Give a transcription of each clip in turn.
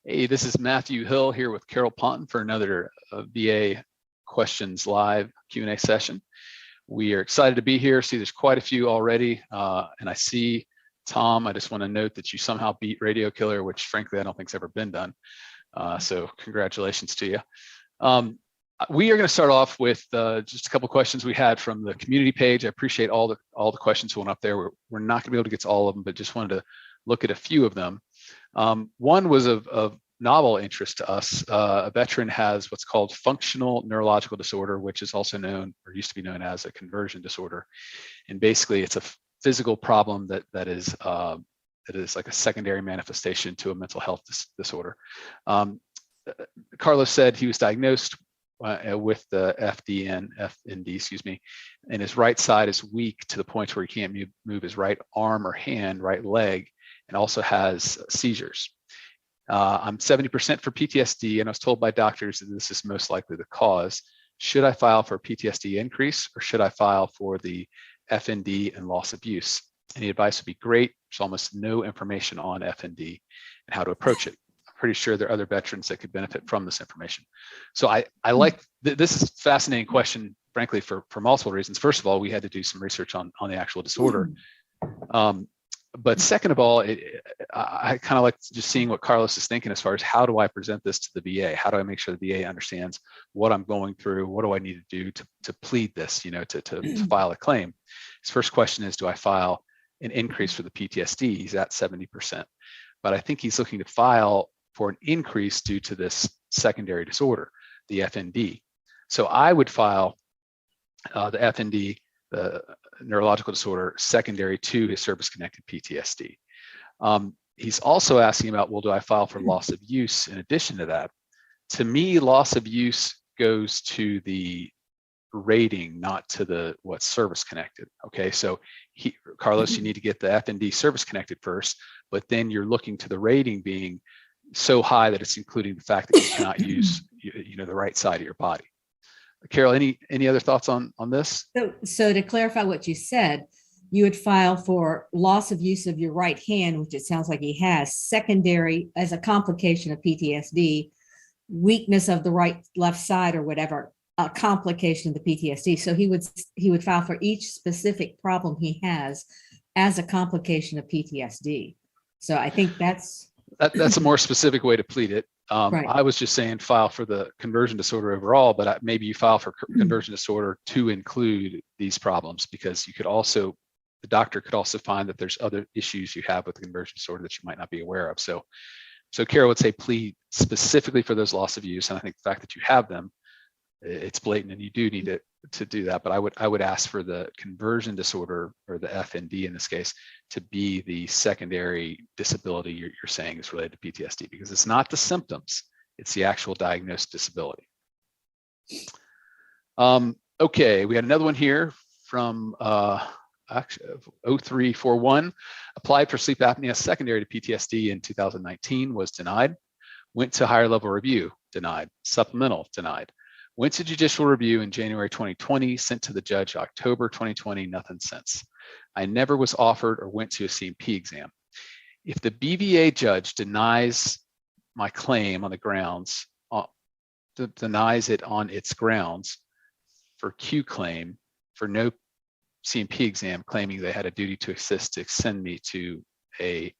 Hey, this is Matthew Hill here with Ponton for another VA Questions Live Q&A session. We are excited to be here. See, there's quite a few already. And I see, Tom, I just want to note that you somehow beat Radio Killer, which frankly, I don't think's ever been done. So congratulations to you. We are going to start off with just a couple questions we had from the community page. I appreciate all the questions that went up there. We're not going to be able to get to all of them, but just wanted to look at a few of them. One was of novel interest to us. A veteran has what's called functional neurological disorder, which is also known, or used to be known as, a conversion disorder. And basically it's a physical problem that is like a secondary manifestation to a mental health disorder. Carlos said he was diagnosed with the FND, excuse me, and his right side is weak to the point where he can't move his right arm or hand, right leg, and also has seizures. I'm 70% for PTSD, and I was told by doctors that this is most likely the cause. Should I file for PTSD increase, or should I file for the FND and loss of use? Any advice would be great. There's almost no information on FND and how to approach it. I'm pretty sure there are other veterans that could benefit from this information. So I like, this is a fascinating question, frankly, for multiple reasons. First of all, we had to do some research on the actual disorder. But second of all, I kind of like just seeing what Carlos is thinking as far as how do I present this to the VA? How do I make sure the VA understands what I'm going through? What do I need to do to plead this, to file a claim? His first question is, do I file an increase for the PTSD? He's at 70%. But I think he's looking to file for an increase due to this secondary disorder, the FND. So I would file the FND, the neurological disorder, secondary to his service-connected PTSD. He's also asking about, well, do I file for loss of use in addition to that? To me, loss of use goes to the rating, not to what's service-connected. Okay, so Carlos, you need to get the FND service-connected first, but then you're looking to the rating being so high that it's including the fact that you cannot use the right side of your body. Carol, any other thoughts on this? So to clarify what you said, you would file for loss of use of your right hand, which it sounds like he has, secondary as a complication of PTSD, weakness of the left side or whatever, a complication of the PTSD. So he would file for each specific problem he has as a complication of PTSD. So I think that's a more specific way to plead it. Right. I was just saying file for the conversion disorder overall, but maybe you file for conversion disorder to include these problems, because the doctor could also find that there's other issues you have with the conversion disorder that you might not be aware of. So Carol would say plead specifically for those loss of use. And I think the fact that you have them, it's blatant, and you do need to do that. But I would ask for the conversion disorder, or the FND in this case, to be the secondary disability you're saying is related to PTSD, because it's not the symptoms, it's the actual diagnosed disability. Okay, we had another one here from 0341. Applied for sleep apnea secondary to PTSD in 2019, was denied. Went to higher level review, denied. Supplemental, denied. Went to judicial review in January 2020, sent to the judge October 2020, nothing since. I never was offered or went to a CMP exam. If the BVA judge denies my claim on the grounds, denies it on its grounds for Q claim, for no CMP exam, claiming they had a duty to assist to send me to a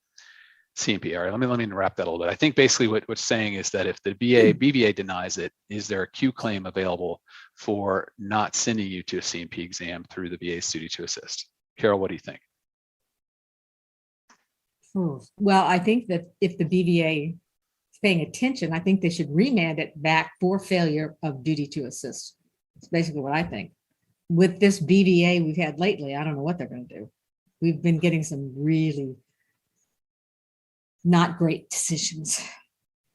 CMP. All right, let me wrap that a little bit. I think basically what's saying is that if the BVA denies it, is there a Q claim available for not sending you to a CMP exam through the VA's duty to assist? Carol, what do you think? Well, I think that if the BVA is paying attention, I think they should remand it back for failure of duty to assist. That's basically what I think. With this BVA we've had lately, I don't know what they're going to do. We've been getting some really not great decisions.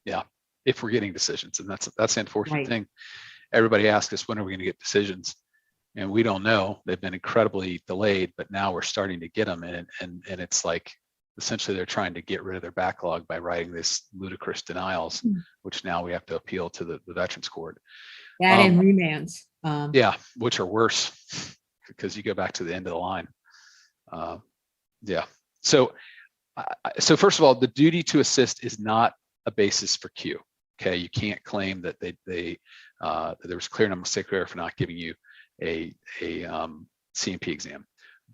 Yeah, if we're getting decisions, and that's the unfortunate thing. Everybody asks us, when are we going to get decisions? And we don't know. They've been incredibly delayed, but now we're starting to get them, and it's like essentially they're trying to get rid of their backlog by writing this ludicrous denials, which now we have to appeal to the Veterans Court. That and remands. Yeah, which are worse because you go back to the end of the line. Yeah. So first of all, the duty to assist is not a basis for Q. Okay, you can't claim that that there was clear and mistake error for not giving you a C&P exam.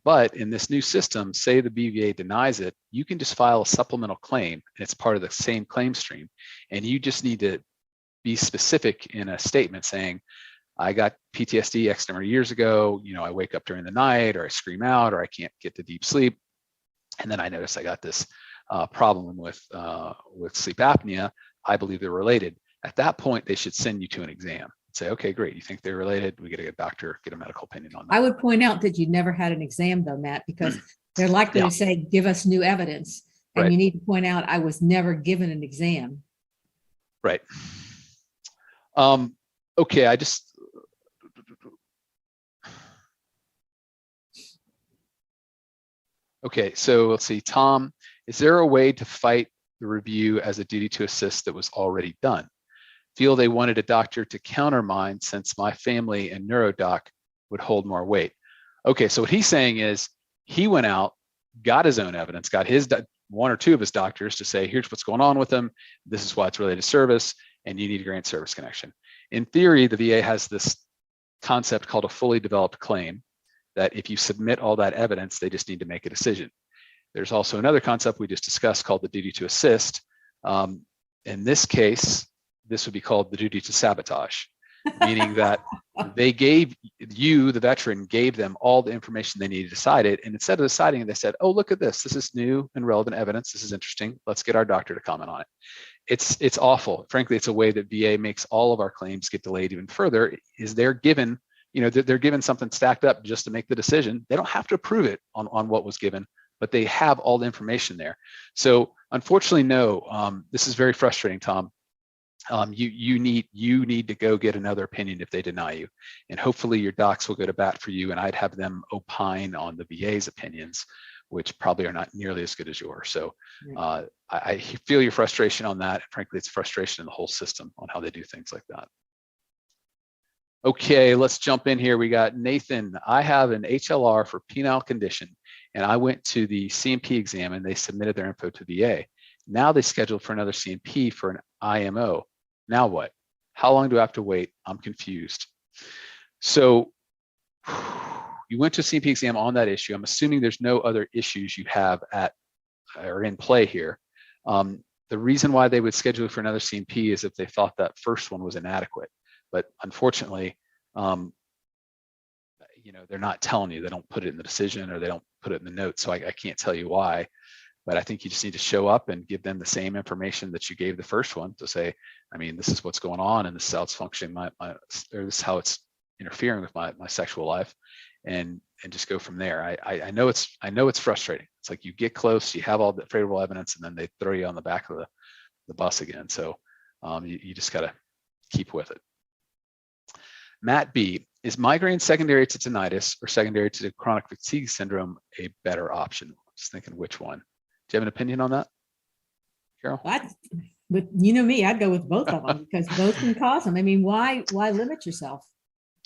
But in this new system, say the BVA denies it, you can just file a supplemental claim, and it's part of the same claim stream. And you just need to be specific in a statement saying, I got PTSD X number of years ago, I wake up during the night, or I scream out, or I can't get to deep sleep. And then I notice I got this problem with sleep apnea. I believe they're related. At that point, they should send you to an exam. Say, okay, great. You think they're related? We get a doctor, get a medical opinion on that. I would point out that you never had an exam though, Matt, because they're likely to say, give us new evidence. And you need to point out, I was never given an exam. Right. Okay, okay, so let's see, Tom, is there a way to fight the review as a duty to assist that was already done? Feel they wanted a doctor to counter mine since my family and neurodoc would hold more weight. Okay, so what he's saying is he went out, got his own evidence, got his one or two of his doctors to say, here's what's going on with him. This is why it's related to service, and you need to grant service connection. In theory, the VA has this concept called a fully developed claim, that if you submit all that evidence, they just need to make a decision. There's also another concept we just discussed called the duty to assist. In this case, this would be called the duty to sabotage, meaning that they gave you, the veteran, gave them all the information they needed to decide it. And instead of deciding it, they said, oh, look at this. This is new and relevant evidence. This is interesting. Let's get our doctor to comment on it. It's awful. Frankly, it's a way that VA makes all of our claims get delayed even further, is they're given, they're given something stacked up just to make the decision. They don't have to approve it on what was given, but they have all the information there. So unfortunately, no, this is very frustrating, Tom. You need to go get another opinion if they deny you, and hopefully your docs will go to bat for you, and I'd have them opine on the VA's opinions, which probably are not nearly as good as yours. So I feel your frustration on that. Frankly, it's frustration in the whole system on how they do things like that. Okay, let's jump in here. We got Nathan. I have an HLR for penile condition, and I went to the C&P exam and they submitted their info to VA. Now they scheduled for another C&P for an IMO. Now what? How long do I have to wait? I'm confused. So you went to a C&P exam on that issue. I'm assuming there's no other issues you have or in play here. The reason why they would schedule for another C&P is if they thought that first one was inadequate. But unfortunately, they're not telling you. They don't put it in the decision, or they don't put it in the notes. So I can't tell you why. But I think you just need to show up and give them the same information that you gave the first one to say, I mean, this is what's going on, and this is how it's functioning, or this is how it's interfering with my sexual life, and just go from there. I know it's frustrating. It's like you get close, you have all the favorable evidence, and then they throw you on the back of the bus again. So you just got to keep with it. Matt B, is migraine secondary to tinnitus or secondary to chronic fatigue syndrome a better option? Just thinking which one. Do you have an opinion on that, Carol? But you know me, I'd go with both of them because both can cause them. I mean, why limit yourself?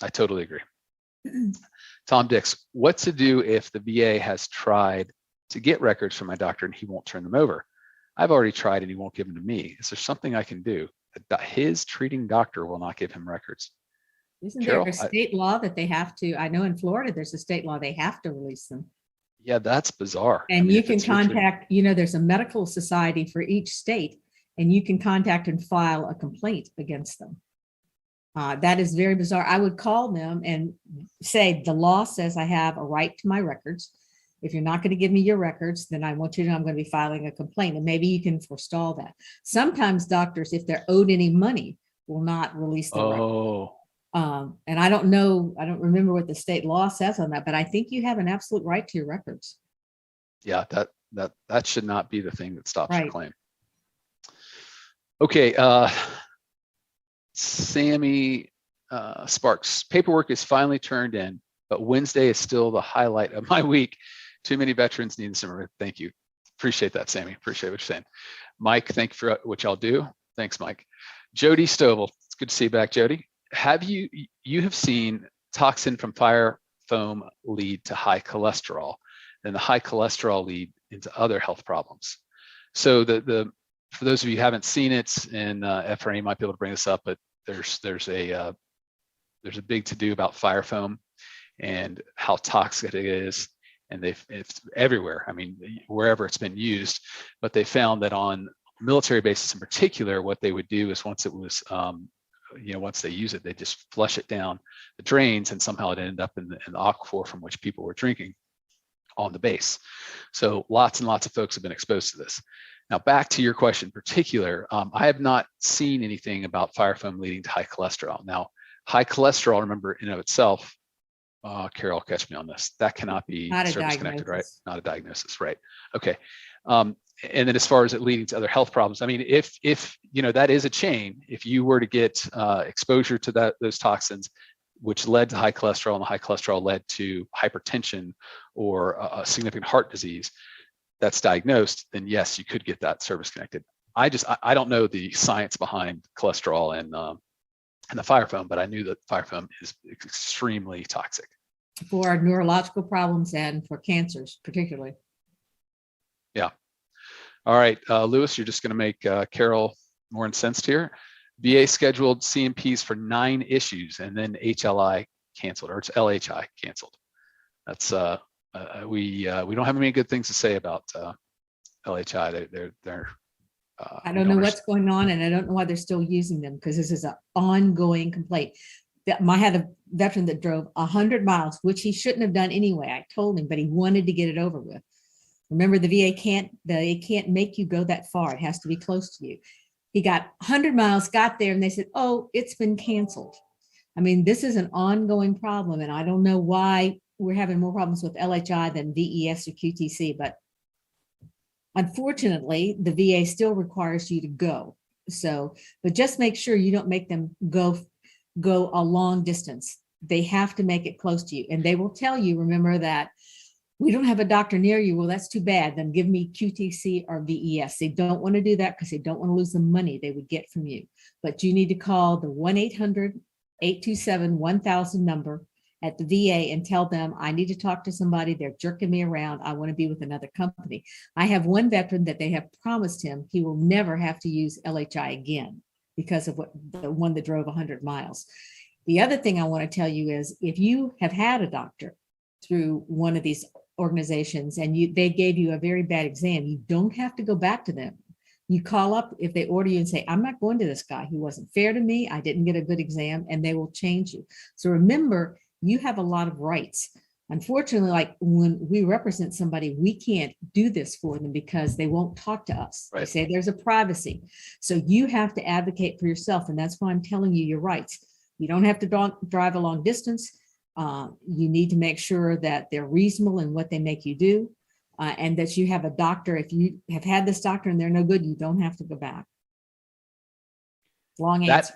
I totally agree. Tom Dix, what to do if the VA has tried to get records from my doctor and he won't turn them over? I've already tried and he won't give them to me. Is there something I can do? His treating doctor will not give him records. Isn't there a state law that they have to? I know in Florida, there's a state law they have to release them. Yeah, that's bizarre. And you can contact, there's a medical society for each state, and you can contact and file a complaint against them. That is very bizarre. I would call them and say, the law says I have a right to my records. If you're not going to give me your records, then I want you to know I'm going to be filing a complaint, and maybe you can forestall that. Sometimes doctors, if they're owed any money, will not release their records. And I don't remember what the state law says on that, but I think you have an absolute right to your records. Yeah, that should not be the thing that stops your claim. Okay, Sammy Sparks, paperwork is finally turned in, but Wednesday is still the highlight of my week. Too many veterans need some. Thank you. Appreciate that, Sammy. Appreciate what you're saying. Mike, thank you for what y'all do. Thanks, Mike. Jody Stovall, it's good to see you back, Jody. Have you have seen toxin from fire foam lead to high cholesterol, and the high cholesterol lead into other health problems? So the for those of you who haven't seen it, and FRA might be able to bring this up, but there's a big to-do about fire foam and how toxic it is. And it's everywhere. I mean, wherever it's been used, but they found that on military bases in particular, what they would do is once it was, once they use it, they just flush it down the drains, and somehow it ended up in the aquifer from which people were drinking on the base. So lots and lots of folks have been exposed to this. Now, back to your question in particular, I have not seen anything about fire foam leading to high cholesterol. Now, high cholesterol, remember, in and of itself, Carol, catch me on this, that cannot be service connected, right? Not a diagnosis, right? Okay. And then as far as it leading to other health problems, I mean, if that is a chain, if you were to get exposure to those toxins, which led to high cholesterol, and the high cholesterol led to hypertension or a significant heart disease that's diagnosed, then yes, you could get that service connected. I don't know the science behind cholesterol and the fire foam, but I knew that fire foam is extremely toxic for neurological problems and for cancers, particularly. Yeah. All right, Lewis, you're just going to make Carol more incensed here. VA scheduled CMPs for 9 issues, and then HLI canceled, or it's LHI canceled. That's we don't have many good things to say about LHI. They're I don't know what's going on, and I don't know why they're still using them, because this is an ongoing complaint. I had a veteran that drove 100 miles, which he shouldn't have done anyway. I told him, but he wanted to get it over with. Remember, the VA can't make you go that far. It has to be close to you. He got 100 miles, got there, and they said, oh, it's been canceled. I mean, this is an ongoing problem, and I don't know why we're having more problems with LHI than VES or QTC, but unfortunately, the VA still requires you to go. So, but just make sure you don't make them go a long distance. They have to make it close to you, and they will tell you, remember that we don't have a doctor near you. Well, that's too bad. Then give me QTC or VES. They don't want to do that because they don't want to lose the money they would get from you. But you need to call the 1-800-827-1000 number at the VA and tell them, I need to talk to somebody. They're jerking me around. I want to be with another company. I have one veteran that they have promised him he will never have to use LHI again because of the one that drove 100 miles. The other thing I want to tell you is, if you have had a doctor through one of these organizations and they gave you a very bad exam, you don't have to go back to them. You call up if they order you and say, I'm not going to this guy. He wasn't fair to me. I didn't get a good exam, and they will change you. So remember, you have a lot of rights. Unfortunately, like when we represent somebody, we can't do this for them because they won't talk to us. Right. They say there's a privacy. So you have to advocate for yourself. And that's why I'm telling you your rights. You don't have to drive a long distance. You need to make sure that they're reasonable in what they make you do, and that you have a doctor. If you have had this doctor and they're no good, you don't have to go back. Long answer.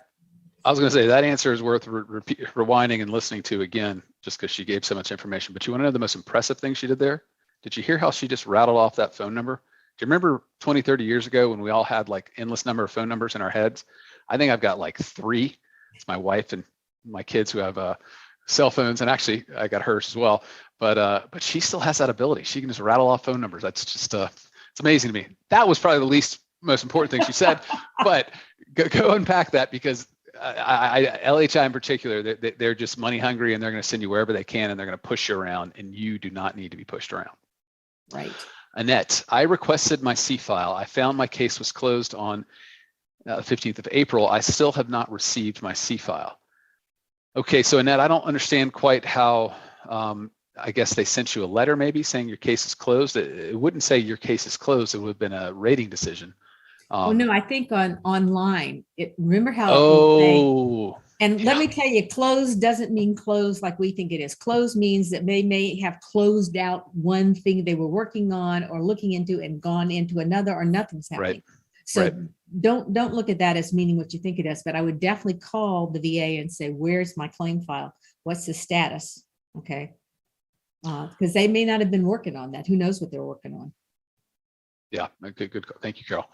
I was going to say that answer is worth rewinding and listening to again, just because she gave so much information. But you want to know the most impressive thing she did there? Did you hear how she just rattled off that phone number? Do you remember 20, 30 years ago when we all had like endless number of phone numbers in our heads? I think I've got like 3. It's my wife and my kids who have cell phones, and actually I got hers as well. But she still has that ability. She can just rattle off phone numbers. That's just it's amazing to me. That was probably the most important thing she said. But go unpack that, because LHI in particular, they're just money hungry, and they're going to send you wherever they can, and they're going to push you around, and you do not need to be pushed around. Right. Annette, I requested my C-file. I found my case was closed on 15th of April. I still have not received my C-file. Okay, so Annette, I don't understand quite how, I guess they sent you a letter maybe saying your case is closed. It wouldn't say your case is closed. It would have been a rating decision. Well, no, I think online. Remember how? Oh. And let me tell you, closed doesn't mean closed like we think it is. Closed means that they may have closed out one thing they were working on or looking into and gone into another, or nothing's happening. Right. So don't look at that as meaning what you think it is. But I would definitely call the VA and say, where's my claim file? What's the status? Okay. Because they may not have been working on that. Who knows what they're working on? Yeah, good. Thank you, Carol.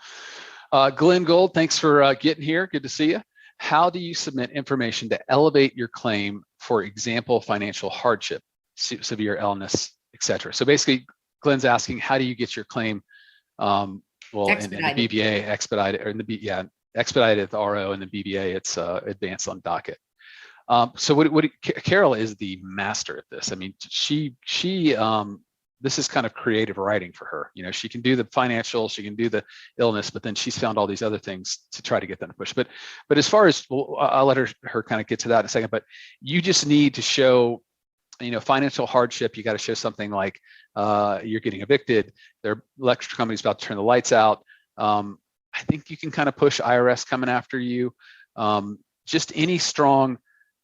Glenn Gold, thanks for getting here. Good to see you. How do you submit information to elevate your claim, for example, financial hardship, severe illness, etc.? So basically, Glenn's asking, how do you get your claim Well, in the Expedited. BVA, expedited, or in the expedited at the RO, and the BVA, it's advanced on docket. So Carol is the master at this. I mean, she this is kind of creative writing for her. You know, she can do the financial, she can do the illness, but then she's found all these other things to try to get them to push. But as far as, well, I'll let her kind of get to that in a second. But you just need to show, you know, financial hardship. You got to show something like you're getting evicted, their electric company's about to turn the lights out. I think you can kind of push IRS coming after you. Just any strong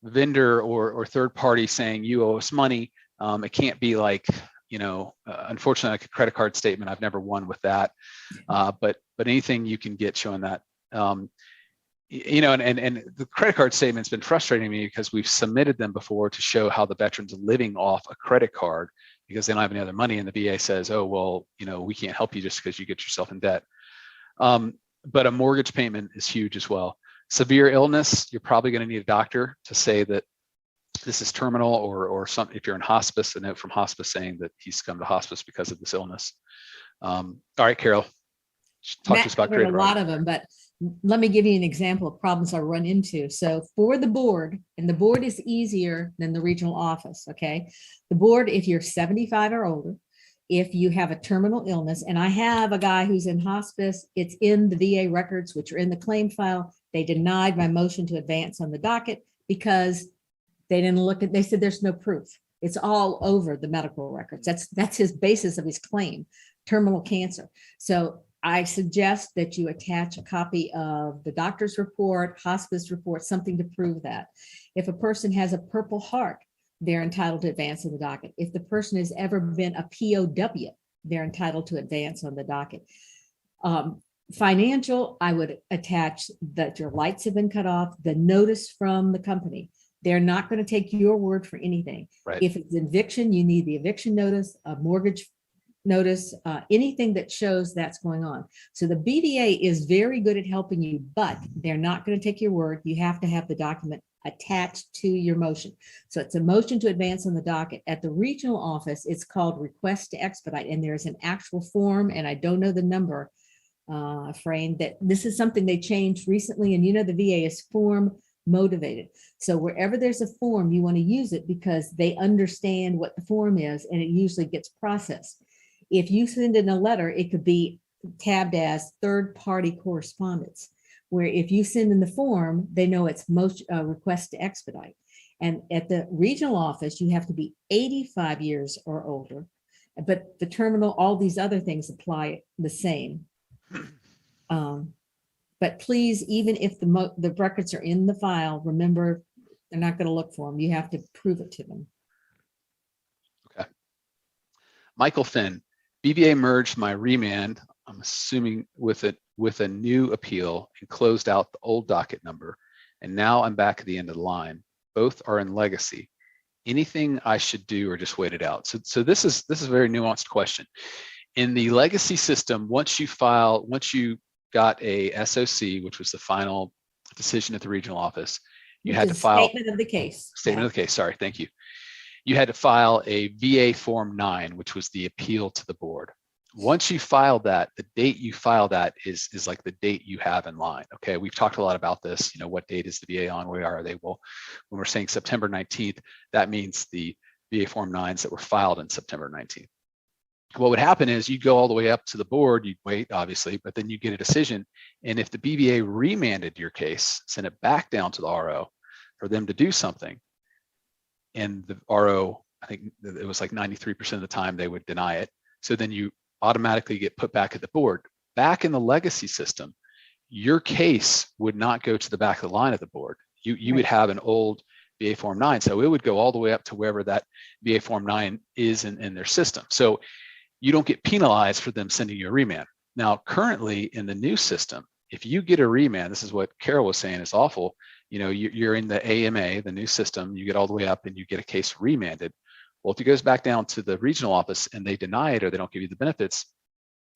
vendor or third party saying you owe us money. It can't be like, you know, unfortunately, like a credit card statement. I've never won with that, but anything you can get showing that, you know, and the credit card statement's been frustrating me because we've submitted them before to show how the veteran's living off a credit card because they don't have any other money, and the VA says, oh, well, you know, we can't help you just because you get yourself in debt. But a mortgage payment is huge as well. Severe illness, you're probably going to need a doctor to say that this is terminal, or some, if you're in hospice, a note from hospice saying that he's come to hospice because of this illness. All right, Carol, talk to us about a lot of them, but let me give you an example of problems I run into. So for the board, and the board is easier than the regional office, okay? The board, if you're 75 or older, if you have a terminal illness, and I have a guy who's in hospice, it's in the VA records, which are in the claim file. They denied my motion to advance on the docket because they didn't look at, they said there's no proof. It's all over the medical records. That's his basis of his claim, terminal cancer. So I suggest that you attach a copy of the doctor's report, hospice report, something to prove that. If a person has a Purple Heart, they're entitled to advance on the docket. If the person has ever been a POW, they're entitled to advance on the docket. Financial, I would attach that your lights have been cut off, the notice from the company. They're not going to take your word for anything. Right. If it's eviction, you need the eviction notice, a mortgage notice, anything that shows that's going on. So the BVA is very good at helping you, but they're not going to take your word. You have to have the document attached to your motion. So it's a motion to advance on the docket. At the regional office, it's called request to expedite, and there's an actual form, and I don't know the number, Frame, that this is something they changed recently, and you know the VA is form motivated. So wherever there's a form, you want to use it because they understand what the form is, and it usually gets processed. If you send in a letter, it could be tabbed as third-party correspondence, where if you send in the form, they know it's most request to expedite. And at the regional office, you have to be 85 years or older, but the terminal, all these other things apply the same. But please, even if the records are in the file, remember, they're not going to look for them. You have to prove it to them. Okay. Michael Finn, BVA merged my remand, I'm assuming with a new appeal, and closed out the old docket number. And now I'm back at the end of the line. Both are in legacy. Anything I should do or just wait it out? So this is a very nuanced question. In the legacy system, once you got a SOC, which was the final decision at the regional office, you had to file statement of the case. Statement of the case. Sorry, thank you. You had to file a VA Form 9, which was the appeal to the board. Once you file that, the date you file that is like the date you have in line. Okay, we've talked a lot about this. You know, what date is the VA on? Where are they? Well, when we're saying September 19th, that means the VA Form 9s that were filed in September 19th. What would happen is you'd go all the way up to the board, you'd wait, obviously, but then you get a decision. And if the BVA remanded your case, sent it back down to the RO for them to do something, and the RO, I think it was like 93% of the time they would deny it. So then you automatically get put back at the board. Back in the legacy system, your case would not go to the back of the line of the board. You would have an old VA Form 9. So it would go all the way up to wherever that VA Form 9 is in their system. So you don't get penalized for them sending you a remand. Now, currently in the new system, if you get a remand, this is what Carol was saying is awful. You know, you're in the AMA, the new system, you get all the way up and you get a case remanded. Well, if it goes back down to the regional office and they deny it or they don't give you the benefits,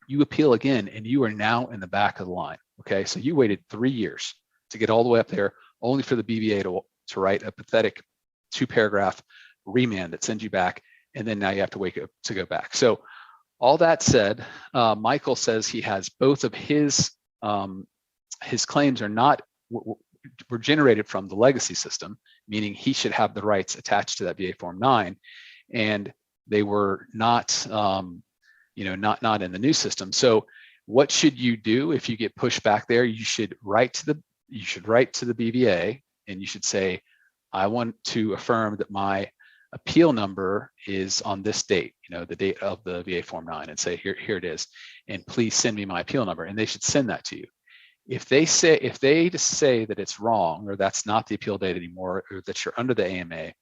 you appeal again and you are now in the back of the line. Okay, so you waited 3 years to get all the way up there, only for the BVA to write a pathetic 2-paragraph remand that sends you back, and then now you have to wait to go back. So All that said, Michael says he has both of his claims are not were generated from the legacy system, meaning he should have the rights attached to that VA Form 9, and they were not, not in the new system. So, what should you do if you get pushed back there? You should write to the BVA, and you should say, I want to affirm that my appeal number is on this date, the date of the VA Form 9, and say, here it is, and please send me my appeal number, and they should send that to you. If they just say that it's wrong, or that's not the appeal date anymore, or that you're under the AMA,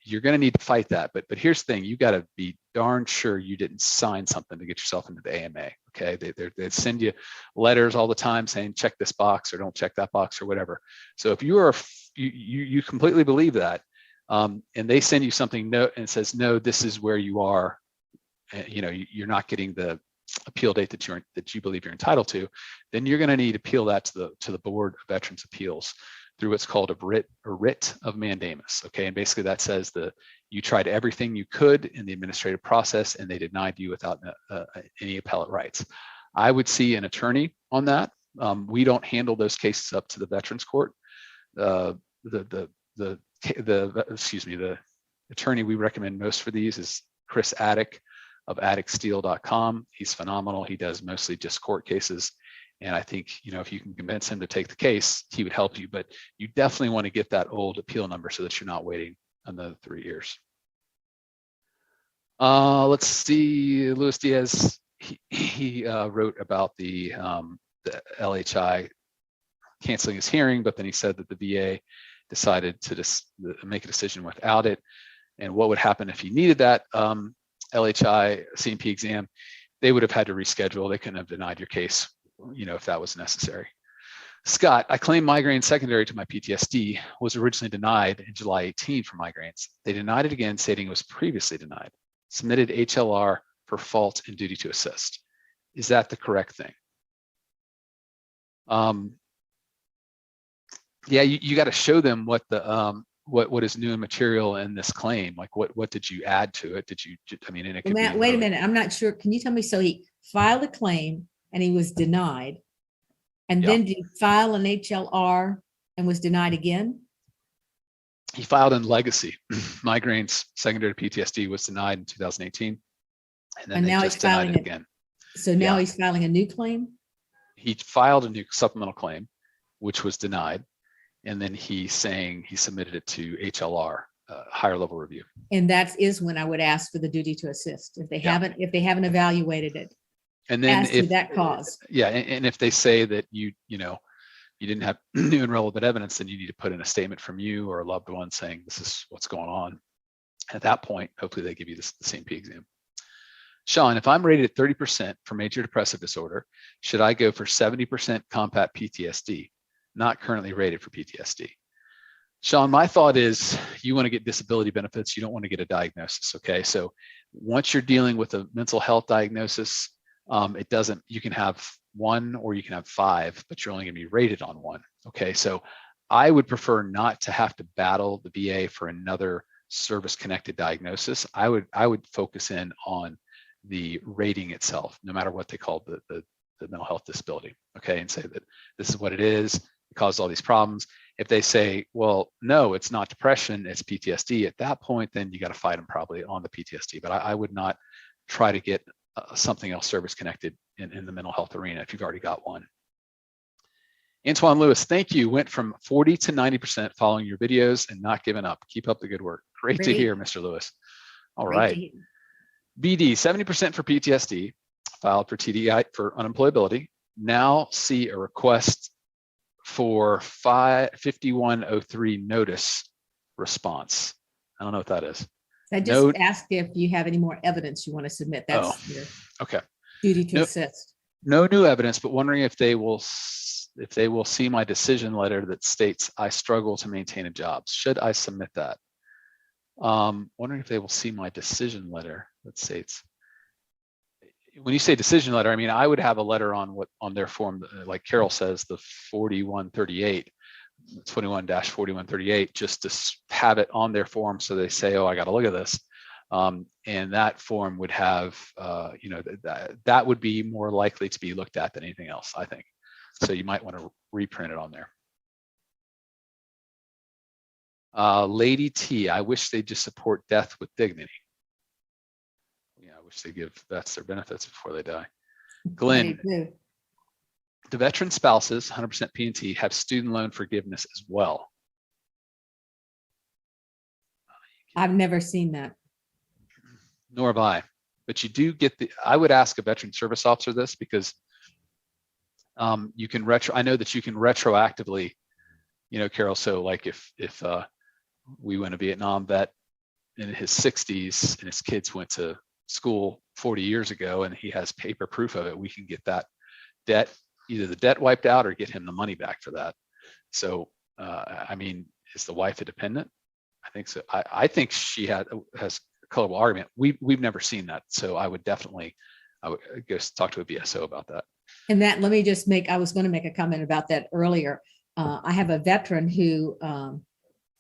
you're going to need to fight that. But here's the thing: you got to be darn sure you didn't sign something to get yourself into the AMA. Okay, they send you letters all the time saying check this box or don't check that box or whatever. So if you completely believe that, and they send you something and says no, this is where you are, you're not getting the appeal date that you believe you're entitled to, then you're going to need to appeal that to the Board of Veterans Appeals through what's called a writ of mandamus. Okay, and basically that says you tried everything you could in the administrative process and they denied you without any appellate rights. I would see an attorney on that. We don't handle those cases up to the Veterans Court. The attorney we recommend most for these is Chris Attic of atticsteel.com. He's phenomenal. He does mostly just court cases. And I think, if you can convince him to take the case, he would help you. But you definitely want to get that old appeal number so that you're not waiting another 3 years. Let's see, Luis Diaz, he wrote about the LHI canceling his hearing, but then he said that the VA decided to just make a decision without it. And what would happen if he needed that LHI CMP exam? They would have had to reschedule. They couldn't have denied your case, if that was necessary. Scott, I claim migraine secondary to my PTSD, was originally denied in July 18 for migraines. They denied it again, stating it was previously denied. Submitted HLR for fault and duty to assist. Is that the correct thing? Yeah, you got to show them what the what is new and material in this claim. Like what did you add to it? Did you? I mean, and it could Matt, wait a minute. I'm not sure. Can you tell me? So he filed a claim and he was denied, and then did he file an HLR and was denied again? He filed in legacy. Migraines secondary to PTSD was denied in 2018, and then now he's filing it again. So now he's filing a new claim. He filed a new supplemental claim, which was denied, and then he's saying he submitted it to HLR, higher level review. And that is when I would ask for the duty to assist if they haven't evaluated it. And then if that cause. Yeah, and if they say that you didn't have new and relevant evidence, then you need to put in a statement from you or a loved one saying this is what's going on. At that point, hopefully they give you the CMP exam. Sean, if I'm rated at 30% for major depressive disorder, should I go for 70% compat PTSD? Not currently rated for PTSD. Sean, my thought is you want to get disability benefits. You don't want to get a diagnosis. Okay, so once you're dealing with a mental health diagnosis, you can have 1 or you can have 5, but you're only going to be rated on 1. Okay, so I would prefer not to have to battle the VA for another service-connected diagnosis. I would focus in on the rating itself, no matter what they call the mental health disability. Okay, and say that this is what it is. It caused all these problems. If they say, well, no, it's not depression, it's PTSD, at that point, then you got to fight them probably on the PTSD. But I would not try to get something else service connected in the mental health arena if you've already got one. Antoine Lewis, thank you. Went from 40 to 90% following your videos and not giving up. Keep up the good work. Great to hear, Mr. Lewis. All right. BD, 70% for PTSD, filed for TDI for unemployability. Now see a request for 5103 notice response. I don't know what that is. I just asked if you have any more evidence you want to submit. That's your duty to assist. No new evidence, but wondering if they will see my decision letter that states I struggle to maintain a job. Should I submit that? Wondering if they will see my decision letter that states. When you say decision letter, I mean, I would have a letter on their form, like Carol says, the 4138, 21-4138, just to have it on their form so they say, oh, I got to look at this. And that form would have, that would be more likely to be looked at than anything else, I think. So you might want to reprint it on there. Lady T, I wish they just support death with dignity. Yeah, I wish they give vets their benefits before they die. Glenn, do veteran spouses, 100% P&T, have student loan forgiveness as well? I've never seen that. Nor have I, but you do get I would ask a veteran service officer this, because you can I know that you can retroactively, Carol, so like if we went a Vietnam vet in his 60s and his kids went to school 40 years ago and he has paper proof of it, we can get that debt, either the debt wiped out or get him the money back for that. So, I mean, is the wife a dependent? I think so. I think she has a colorable argument. We've never seen that. So I would definitely, I would guess, talk to a VSO about that. And that, let me just I was going to make a comment about that earlier. I have a veteran who,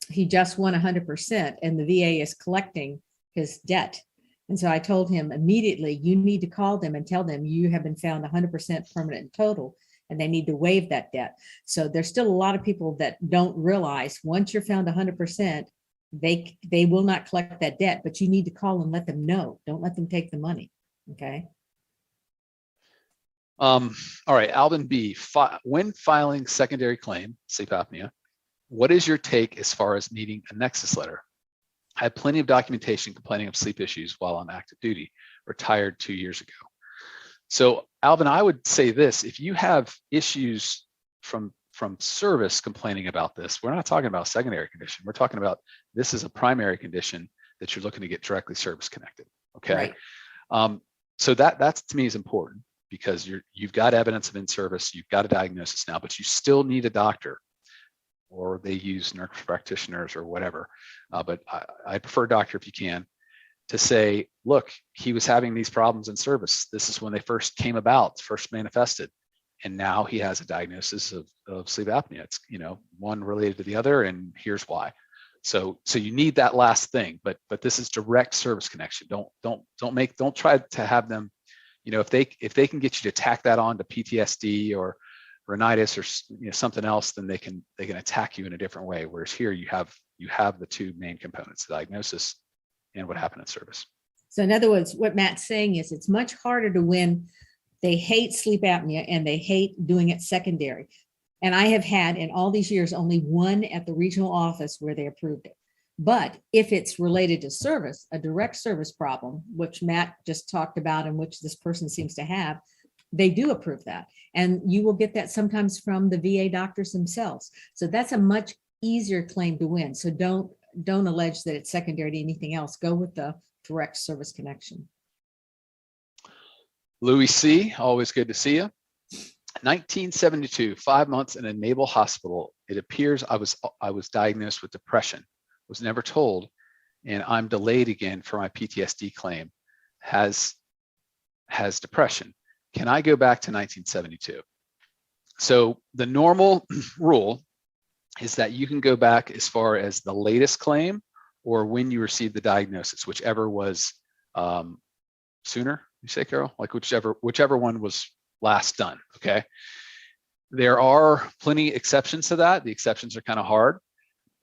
he just won 100% and the VA is collecting his debt. And so I told him immediately, you need to call them and tell them you have been found 100% permanent and total, and they need to waive that debt. So there's still a lot of people that don't realize once you're found 100%, they will not collect that debt, but you need to call and let them know. Don't let them take the money. Okay. All right, Alvin B, when filing secondary claim, sleep apnea, what is your take as far as needing a nexus letter? I have plenty of documentation complaining of sleep issues while on active duty, retired 2 years ago. So Alvin, I would say this, if you have issues from service complaining about this, we're not talking about secondary condition. We're talking about, this is a primary condition that you're looking to get directly service connected. Okay. Right. So that to me is important, because you've got evidence of in-service, you've got a diagnosis now, but you still need a doctor, or they use nurse practitioners or whatever. But I prefer doctor if you can, to say, look, he was having these problems in service. This is when they first came about, first manifested. And now he has a diagnosis of sleep apnea. It's, one related to the other, and here's why. So you need that last thing, but this is direct service connection. Don't try to have them, if they can get you to tack that on to PTSD or rhinitis or something else, then they can attack you in a different way. Whereas here you have the two main components, the diagnosis and what happened in service. So in other words, what Matt's saying is it's much harder to win. They hate sleep apnea and they hate doing it secondary. And I have had in all these years only one at the regional office where they approved it. But if it's related to service, a direct service problem, which Matt just talked about and which this person seems to have, they do approve that. And you will get that sometimes from the VA doctors themselves. So that's a much easier claim to win. So don't allege that it's secondary to anything else. Go with the direct service connection. Louis C, always good to see you. 1972, 5 months in a naval hospital. It appears I was diagnosed with depression, was never told, and I'm delayed again for my PTSD claim. Has depression. Can I go back to 1972? So the normal rule is that you can go back as far as the latest claim or when you received the diagnosis, whichever was sooner, you say, Carol? Like whichever one was last done, okay? There are plenty exceptions to that. The exceptions are kind of hard.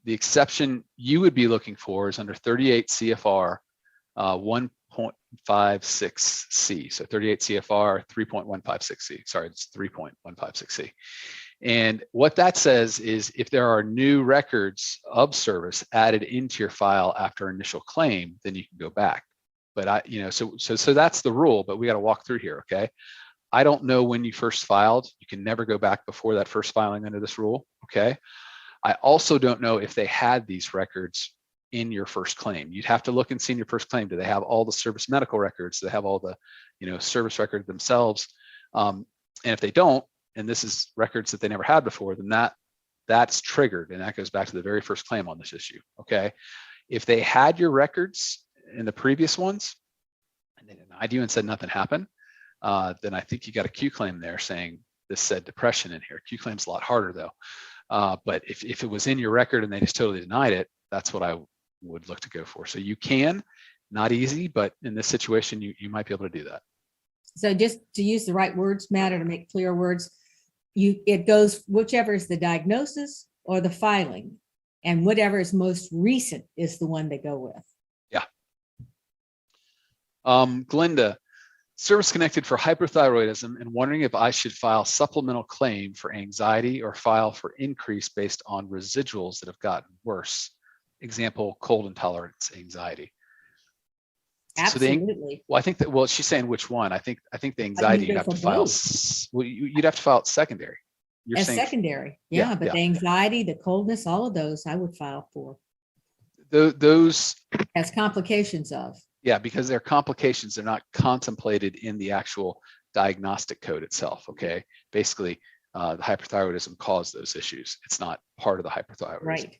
The exception you would be looking for is under 38 CFR 1.16C. So 38 CFR 3.156C. Sorry, it's 3.156C. And what that says is if there are new records of service added into your file after initial claim, then you can go back. But so that's the rule, but we got to walk through here, okay? I don't know when you first filed. You can never go back before that first filing under this rule, okay? I also don't know if they had these records in your first claim. You'd have to look and see in your first claim, do they have all the service medical records? Do they have all the, service records themselves? And if they don't, and this is records that they never had before, then that's triggered. And that goes back to the very first claim on this issue, okay? If they had your records in the previous ones and they denied you and said nothing happened, then I think you got a Q claim there saying this said depression in here. Q claim's a lot harder though. But if it was in your record and they just totally denied it, that's what I would look to go for. So you can, Not easy, but in this situation, you might be able to do that. So just to use the right words matter, to make clear words, it goes whichever is the diagnosis or the filing, and whatever is most recent is the one they go with. Yeah. Glenda, service connected for hyperthyroidism and wondering if I should file supplemental claim for anxiety or file for increase based on residuals that have gotten worse. Example, cold intolerance anxiety. Absolutely. Well, I think that, well, she's saying which one. I think the anxiety you'd have to file. Well, you'd have to file it secondary. You're as saying secondary. Yeah, but the anxiety, the coldness, all of those I would file for. Those as complications of. Yeah, because they're complications. They're not contemplated in the actual diagnostic code itself. Okay. Basically, the hyperthyroidism caused those issues. It's not part of the hyperthyroidism. Right.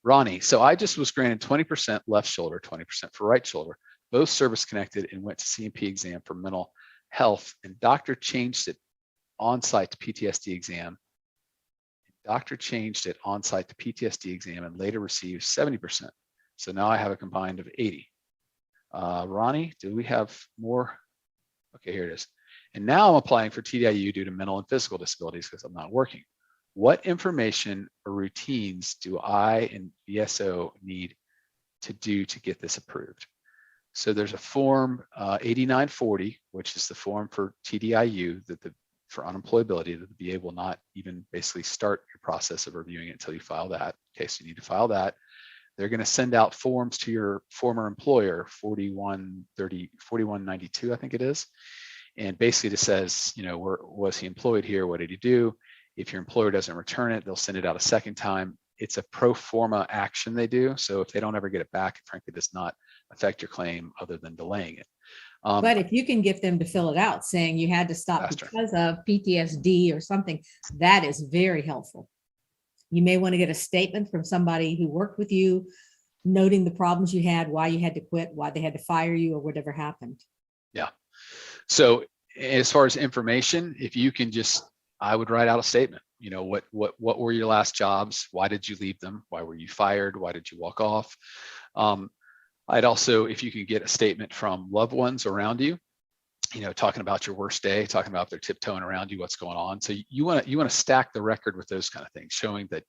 Ronnie, so I just was granted 20% left shoulder, 20% for right shoulder, both service connected, and went to C&P exam for mental health, and doctor changed it on-site to PTSD exam. Doctor changed it on-site to PTSD exam and later received 70%. So now I have a combined of 80. Ronnie, do we have more? Okay, here it is. And now I'm applying for TDIU due to mental and physical disabilities because I'm not working. What information or routines do I and VSO need to do to get this approved? So there's a form 8940, which is the form for TDIU for unemployability that the VA will not even basically start your process of reviewing it until you file that. Okay, so you need to file that. They're going to send out forms to your former employer, 4192, I think it is. And basically it says, was he employed here? What did he do? If your employer doesn't return it, they'll send it out a second time. It's a pro forma action they do. So if they don't ever get it back, it frankly does not affect your claim other than delaying it. But if you can get them to fill it out saying you had to stop because of PTSD or something, that is very helpful. You may want to get a statement from somebody who worked with you, noting the problems you had, why you had to quit, why they had to fire you, or whatever happened. Yeah. So as far as information, if you can I would write out a statement. What were your last jobs? Why did you leave them? Why were you fired? Why did you walk off? I'd also, if you can get a statement from loved ones around you, talking about your worst day, talking about if they're tiptoeing around you, what's going on. So you want to stack the record with those kind of things, showing that,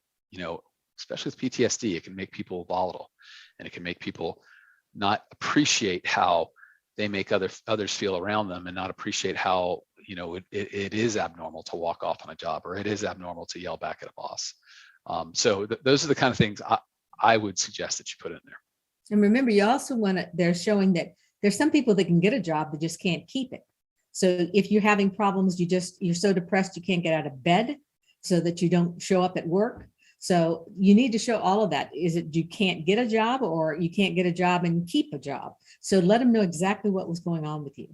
especially with PTSD, it can make people volatile, and it can make people not appreciate how they make others feel around them, and not appreciate how, it is abnormal to walk off on a job, or it is abnormal to yell back at a boss. So those are the kind of things I would suggest that you put in there. And remember, you also they're showing that there's some people that can get a job but just can't keep it. So if you're having problems, you're so depressed you can't get out of bed, so that you don't show up at work. So you need to show all of that. Is it you can't get a job, or you can't get a job and keep a job? So let them know exactly what was going on with you.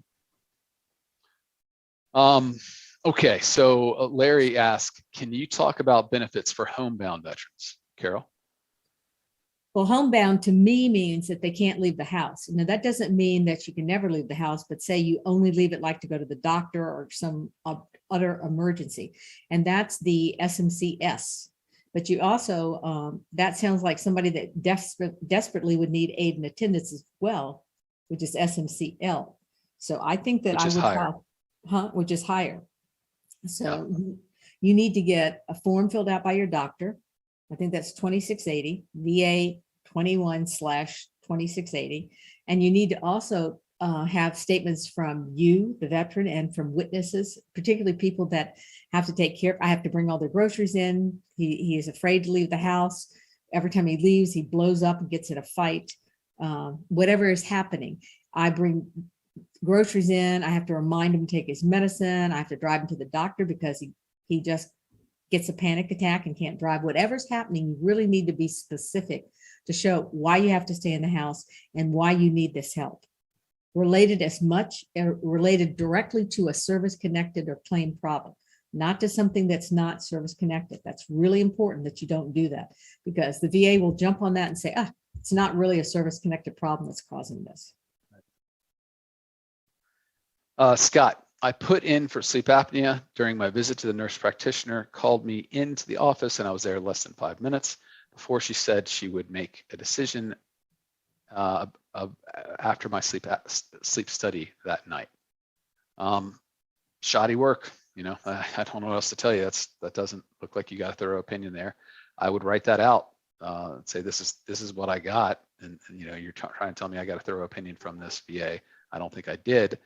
Okay, so Larry asked, can you talk about benefits for homebound veterans? Carol? Well, homebound to me means that they can't leave the house. Now, that doesn't mean that you can never leave the house, but say you only leave it like to go to the doctor or some other emergency. And that's the SMCS. But you also, that sounds like somebody that desperately would need aid and attendance as well, which is SMCL. So I think that I would file, which is higher. So you need to get a form filled out by your doctor. I think that's 2680, VA 21/2680. And you need to also have statements from you, the veteran, and from witnesses, particularly people that have to take care. I have to bring all their groceries in. He is afraid to leave the house. Every time he leaves, he blows up and gets in a fight. Whatever is happening, I bring groceries in. I have to remind him to take his medicine. I have to drive him to the doctor because he just gets a panic attack and can't drive. Whatever's happening, you really need to be specific to show why you have to stay in the house and why you need this help. Related directly to a service-connected or claim problem, not to something that's not service-connected. That's really important that you don't do that, because the VA will jump on that and say, it's not really a service-connected problem that's causing this. Scott, I put in for sleep apnea during my visit to the nurse practitioner, called me into the office, and I was there less than 5 minutes before she said she would make a decision after my sleep study that night. Shoddy work, I don't know what else to tell you. That doesn't look like you got a thorough opinion there. I would write that out, say this is what I got, and you're trying to tell me I got a thorough opinion from this VA. I don't think I did.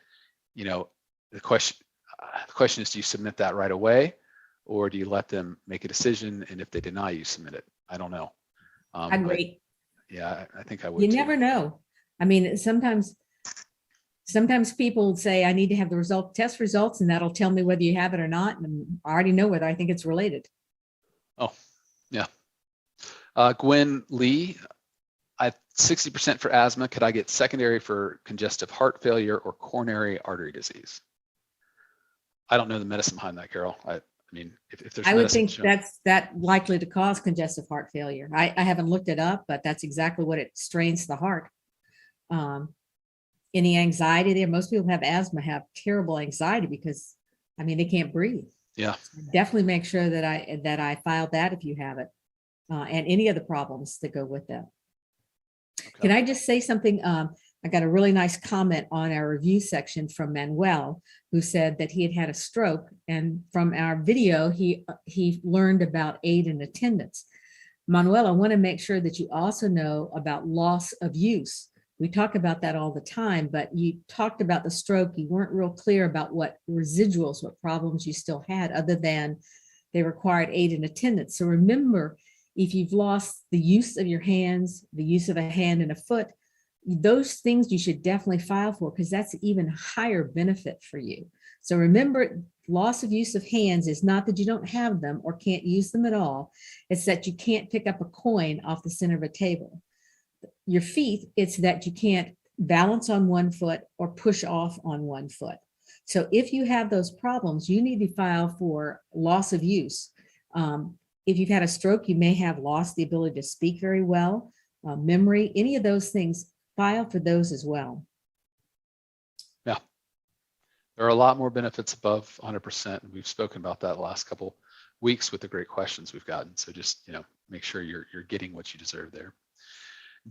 The question is, do you submit that right away, or do you let them make a decision, and if they deny, you submit it? I don't know. I'd wait. Yeah, I think I would. You never know. I mean, sometimes people say I need to have the test results, and that'll tell me whether you have it or not. And I already know whether I think it's related. Oh, yeah. Gwen Lee, 60% for asthma. Could I get secondary for congestive heart failure or coronary artery disease? I don't know the medicine behind that, Carol. I mean, if there's, I would think that's likely to cause congestive heart failure. I haven't looked it up, but that's exactly what it strains the heart. Any anxiety there? Most people who have asthma have terrible anxiety because, I mean, they can't breathe. Yeah. So definitely make sure that I filed that if you have it, and any of the problems that go with that. Okay. Can I just say something? I got a really nice comment on our review section from Manuel, who said that he had a stroke, and from our video, he learned about aid and attendance. Manuel, I want to make sure that you also know about loss of use. We talk about that all the time, but you talked about the stroke. You weren't real clear about what residuals, what problems you still had, other than they required aid and attendance. So remember, if you've lost the use of your hands, the use of a hand and a foot, those things you should definitely file for, because that's even higher benefit for you. So remember, loss of use of hands is not that you don't have them or can't use them at all. It's that you can't pick up a coin off the center of a table. Your feet, it's that you can't balance on one foot or push off on one foot. So if you have those problems, you need to file for loss of use. If you've had a stroke, you may have lost the ability to speak very well, memory, any of those things. File for those as well. Yeah, there are a lot more benefits above 100%, and we've spoken about that the last couple weeks with the great questions we've gotten. So just make sure you're getting what you deserve there.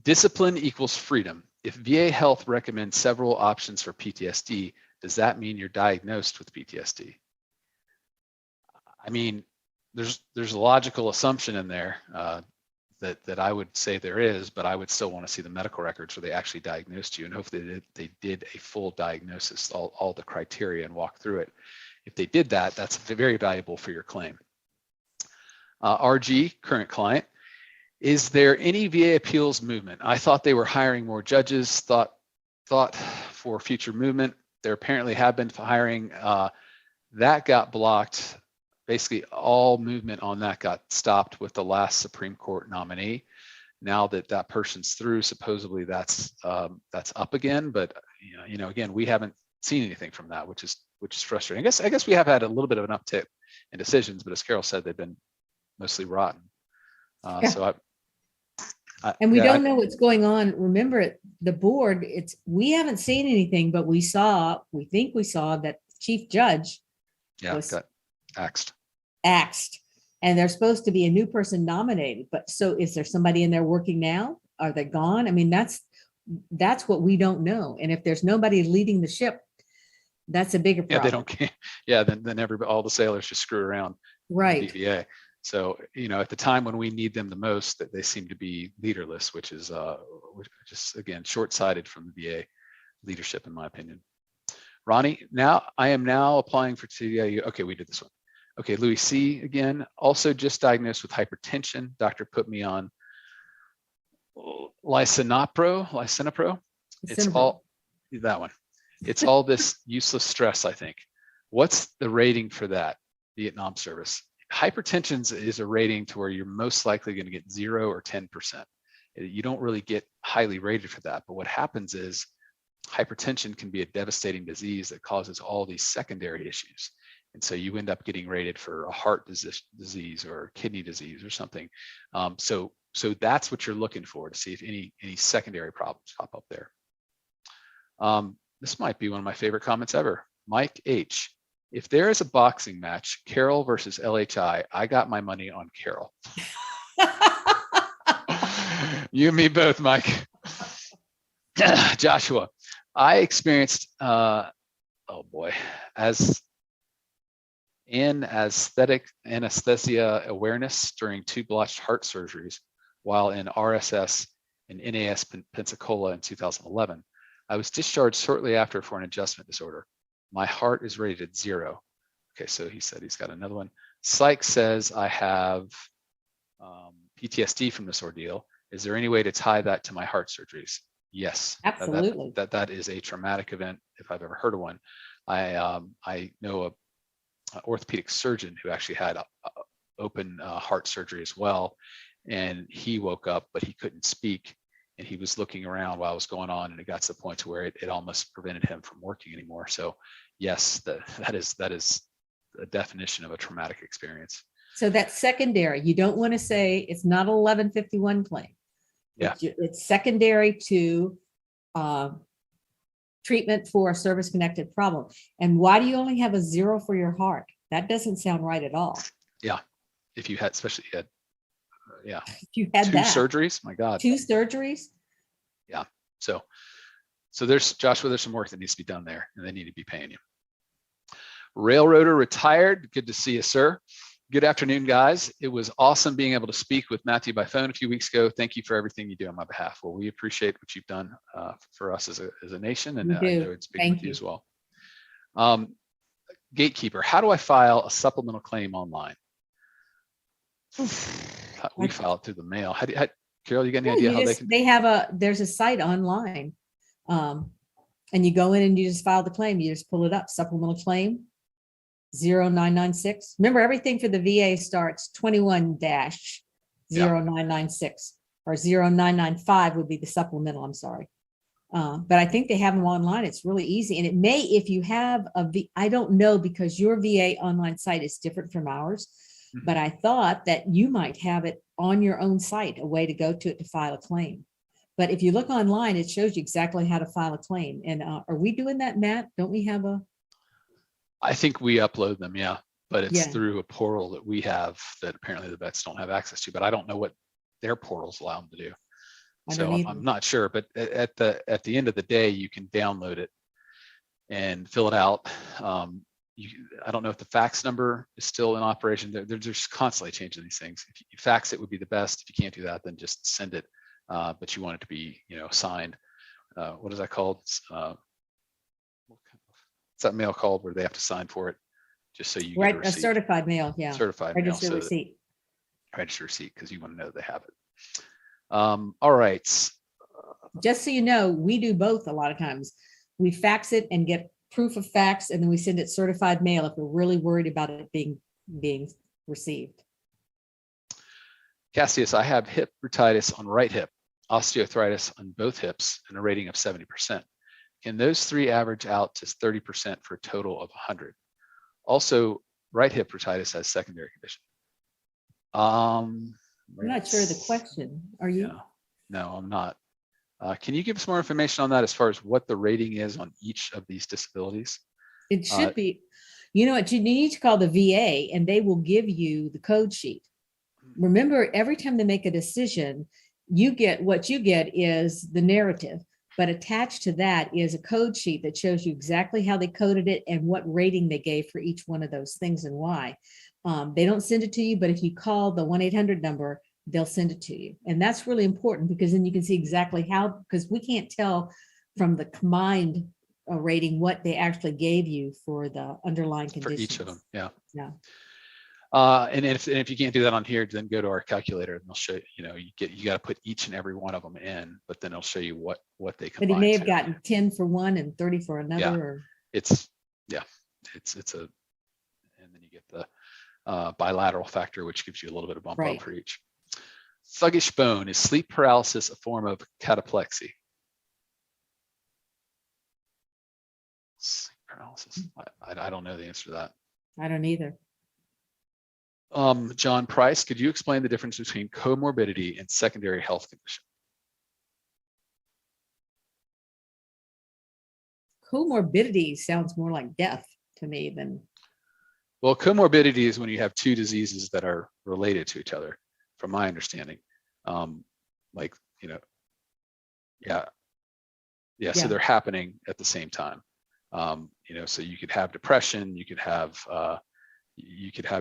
Discipline equals freedom. If VA Health recommends several options for PTSD, does that mean you're diagnosed with PTSD? I mean, there's a logical assumption in there. That I would say there is, but I would still want to see the medical records where they actually diagnosed you, and hopefully they did a full diagnosis, all the criteria, and walk through it. If they did that, that's very valuable for your claim. RG, current client, is there any VA appeals movement? I thought they were hiring more judges, thought for future movement. There apparently have been hiring. That got blocked. Basically, all movement on that got stopped with the last Supreme Court nominee. Now that person's through, supposedly that's up again. But again, we haven't seen anything from that, which is frustrating. I guess we have had a little bit of an uptick in decisions, but as Carol said, they've been mostly rotten. Yeah. So and we don't know what's going on. Remember, the board, we haven't seen anything, but we think we saw that Chief Judge was got axed, and there's supposed to be a new person nominated. But so is there somebody in there working now? Are they gone? I mean, that's what we don't know. And if there's nobody leading the ship, that's a bigger problem. Yeah, they don't care. Yeah, then all the sailors just screw around. Right. The VA. So, at the time when we need them the most, that they seem to be leaderless, which is just, again, short-sighted from the VA leadership, in my opinion. Ronnie, I am now applying for TDIU. Okay, we did this one. Okay, Louis C. again, also just diagnosed with hypertension. Doctor put me on lisinopril. It's all that one. It's all this useless stress, I think. What's the rating for that? Vietnam service. Hypertension is a rating to where you're most likely going to get 0 or 10%. You don't really get highly rated for that. But what happens is hypertension can be a devastating disease that causes all these secondary issues. And so you end up getting rated for a heart disease or kidney disease or something. So that's what you're looking for, to see if any secondary problems pop up there. This might be one of my favorite comments ever. Mike H. If there is a boxing match, Carol versus LHI, I got my money on Carol. You and me both, Mike. Joshua, I experienced, oh boy, as anesthesia awareness during 2 blotched heart surgeries while in RSS and NAS Pensacola in 2011. I was discharged shortly after for an adjustment disorder. My heart is rated at 0. Okay, so he said he's got another one. Psych says I have PTSD from this ordeal. Is there any way to tie that to my heart surgeries? Yes, Absolutely. that is a traumatic event if I've ever heard of one. I know a orthopedic surgeon who actually had open heart surgery as well, and he woke up but he couldn't speak, and he was looking around while it was going on, and it got to the point to where it almost prevented him from working anymore. So yes, that is a definition of a traumatic experience. So that's secondary. You don't want to say it's not an 1151 claim. Yeah, it's secondary to treatment for a service-connected problem. And why do you only have a 0 for your heart? That doesn't sound right at all. Yeah, if you had, especially if you had 2 surgeries, my God. 2 surgeries. Yeah, so there's, Joshua, there's some work that needs to be done there, and they need to be paying you. Railroader retired, good to see you, sir. Good afternoon, guys. It was awesome being able to speak with Matthew by phone a few weeks ago. Thank you for everything you do on my behalf. Well, we appreciate what you've done for us as a nation, and I know it's speaking with you as well. Gatekeeper, how do I file a supplemental claim online? We file it through the mail. Carol, you got any idea how they can? There's a site online, and you go in and you just file the claim. You just pull it up, supplemental claim 0996. Remember, everything for the VA starts 21-0996, or 0995 would be the supplemental. I'm sorry. But I think they have them online. It's really easy. And it may, if you have I don't know, because your VA online site is different from ours, but I thought that you might have it on your own site, a way to go to it to file a claim. But if you look online, it shows you exactly how to file a claim. And are we doing that, Matt? Don't we have a? I think we upload them, yeah, but it's through a portal that we have that apparently the vets don't have access to, but I don't know what their portals allow them to do. So I'm not sure, but at the end of the day, you can download it and fill it out. I don't know if the fax number is still in operation. They're just constantly changing these things. If you fax it would be the best. If you can't do that, then just send it. But you want it to be, signed. What is that called? What's that mail called where they have to sign for it? Just so you get a receipt. A certified mail, yeah. Certified register mail. Receipt. Register receipt, because you want to know they have it. All right. Just so you know, we do both a lot of times. We fax it and get proof of fax, and then we send it certified mail if we're really worried about it being received. Cassius, I have hip rhinitis on right hip, osteoarthritis on both hips, and a rating of 70%. Can those 3 average out to 30% for a total of 100? Also, right hip rhinitis has secondary condition. I'm not sure of the question. Are you? Yeah. No, I'm not. Can you give us more information on that as far as what the rating is on each of these disabilities? It should be, what you need to call the VA, and they will give you the code sheet. Remember, every time they make a decision, what you get is the narrative, but attached to that is a code sheet that shows you exactly how they coded it and what rating they gave for each one of those things and why. They don't send it to you, but if you call the 1-800 number, they'll send it to you. And that's really important, because then you can see exactly how, because we can't tell from the combined rating what they actually gave you for the underlying conditions. For each of them, yeah. Yeah. And if you can't do that on here, then go to our calculator and they'll show you, you got to put each and every one of them in, but then it'll show you what they combine. But he may have gotten 10 for one and 30 for another. Yeah. Or it's and then you get the bilateral factor, which gives you a little bit of bump up for each. Thuggish bone, is sleep paralysis a form of cataplexy? Sleep paralysis. I don't know the answer to that. I don't either. John Price, could you explain the difference between comorbidity and secondary health condition? Comorbidity sounds more like death to me than. Well, comorbidity is when you have 2 diseases that are related to each other, from my understanding. Yeah, so they're happening at the same time. So you could have depression, you could have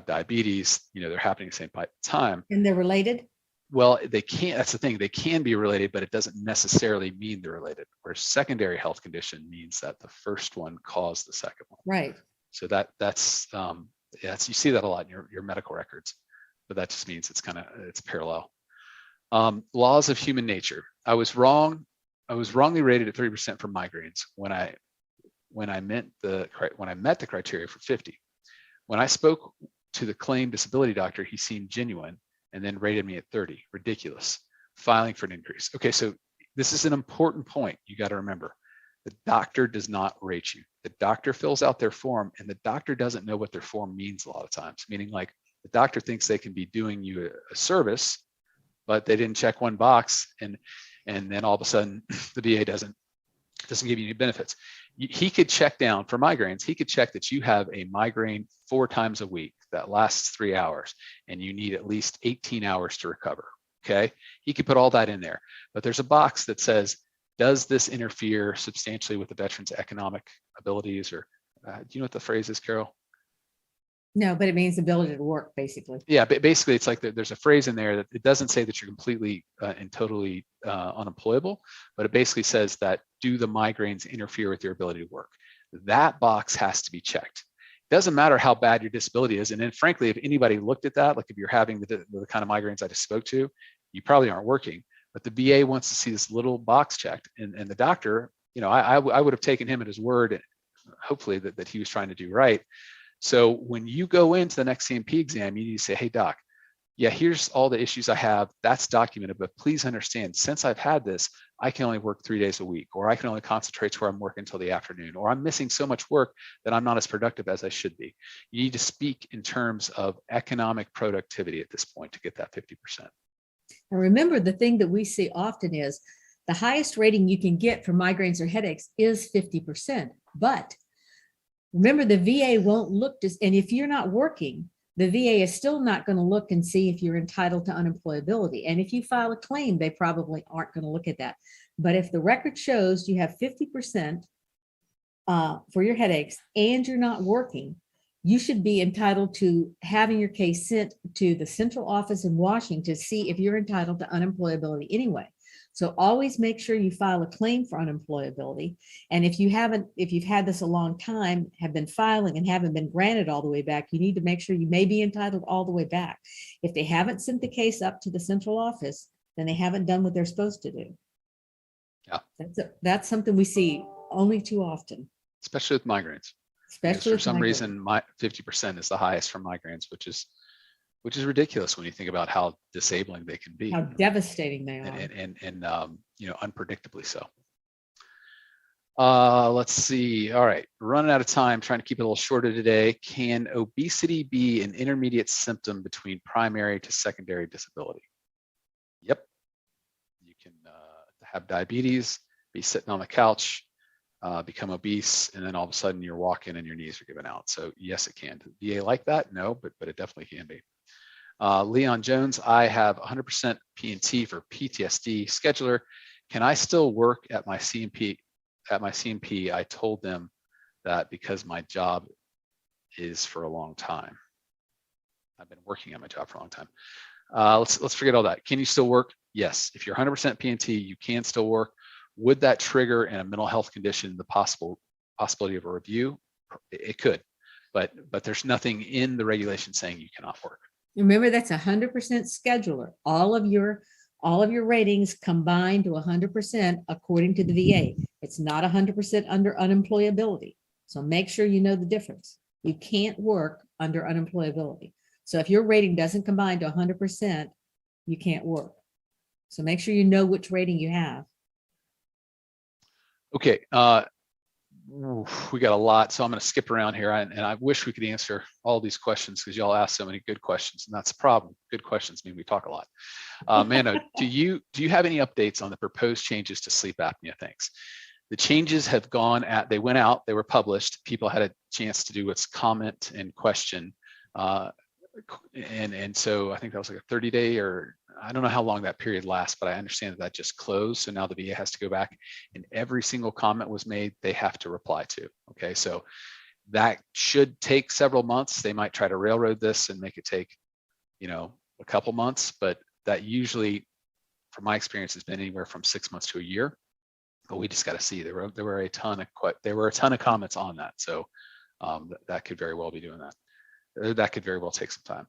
diabetes, they're happening at the same time. And they're related? Well, they can't, that's the thing, they can be related, but it doesn't necessarily mean they're related. Where secondary health condition means that the first one caused the second one. Right. So that's you see that a lot in your medical records, but that just means it's parallel. Laws of human nature. I was wrongly rated at 30% for migraines when I met the criteria for 50. When I spoke to the claim disability doctor, he seemed genuine and then rated me at 30. Ridiculous. Filing for an increase. Okay, so this is an important point you got to remember. The doctor does not rate you. The doctor fills out their form, and the doctor doesn't know what their form means a lot of times, meaning like the doctor thinks they can be doing you a service, but they didn't check one box, and then all of a sudden the VA doesn't give you any benefits. He could check down for migraines. He could check that you have a migraine 4 times a week that lasts 3 hours, and you need at least 18 hours to recover. Okay, he could put all that in there, but there's a box that says, does this interfere substantially with the veteran's economic abilities? Or do you know what the phrase is, Carol? No, but it means ability to work, basically. Yeah, but basically it's like there's a phrase in there that it doesn't say that you're completely and totally unemployable, but it basically says that do the migraines interfere with your ability to work? That box has to be checked. It doesn't matter how bad your disability is. And then frankly, if anybody looked at that, like if you're having the kind of migraines I just spoke to, you probably aren't working. But the VA wants to see this little box checked, and the doctor, I would have taken him at his word, hopefully that he was trying to do right. So when you go into the next CMP exam, you need to say, hey, doc, yeah, here's all the issues I have. That's documented, but please understand, since I've had this, I can only work 3 days a week, or I can only concentrate to where I'm working until the afternoon, or I'm missing so much work that I'm not as productive as I should be. You need to speak in terms of economic productivity at this point to get that 50%. And remember, the thing that we see often is the highest rating you can get for migraines or headaches is 50%. But remember, the VA won't look and if you're not working, the VA is still not going to look and see if you're entitled to unemployability. And if you file a claim, they probably aren't going to look at that. But if the record shows you have 50% for your headaches and you're not working, you should be entitled to having your case sent to the central office in Washington to see if you're entitled to unemployability anyway. So always make sure you file a claim for unemployability. And if you've had this a long time, have been filing and haven't been granted all the way back, you need to make sure you may be entitled all the way back. If they haven't sent the case up to the central office, then they haven't done what they're supposed to do. Yeah. That's something we see only too often. Especially with migraines. Especially for some reason, 50% is the highest for migraines, which is ridiculous when you think about how disabling they can be. How devastating they are. And unpredictably so. Let's see. All right, running out of time, trying to keep it a little shorter today. Can obesity be an intermediate symptom between primary to secondary disability? Yep. You can have diabetes, be sitting on the couch, become obese, and then all of a sudden you're walking and your knees are giving out. So yes, it can. VA like that? No, but it definitely can be. Leon Jones, I have 100% P&T for PTSD scheduler. Can I still work at my CMP? I told them that because my job is for a long time. I've been working at my job for a long time. Let's forget all that. Can you still work? Yes. If you're 100% P&T, you can still work. Would that trigger in a mental health condition the possibility of a review? It could, but there's nothing in the regulation saying you cannot work. Remember, that's 100% scheduler. All of your ratings combined to 100% according to the VA. It's not 100% under unemployability. So make sure you know the difference. You can't work under unemployability. So if your rating doesn't combine to 100%, you can't work. So make sure you know which rating you have. Okay, we got a lot, so I'm going to skip around here, and I wish we could answer all these questions because y'all ask so many good questions, and that's the problem. Good questions mean we talk a lot. Mano, do you have any updates on the proposed changes to sleep apnea things? The changes have they went out, they were published. People had a chance to do what's comment and question, and so I think that was like a 30-day, or I don't know how long that period lasts, but I understand that just closed. So now the VA has to go back and every single comment was made, they have to reply to. Okay, so that should take several months. They might try to railroad this and make it take, a couple months, but that usually, from my experience, has been anywhere from 6 months to a year. But we just got to see. There were a ton of comments on that, so that could very well be doing that. That could very well take some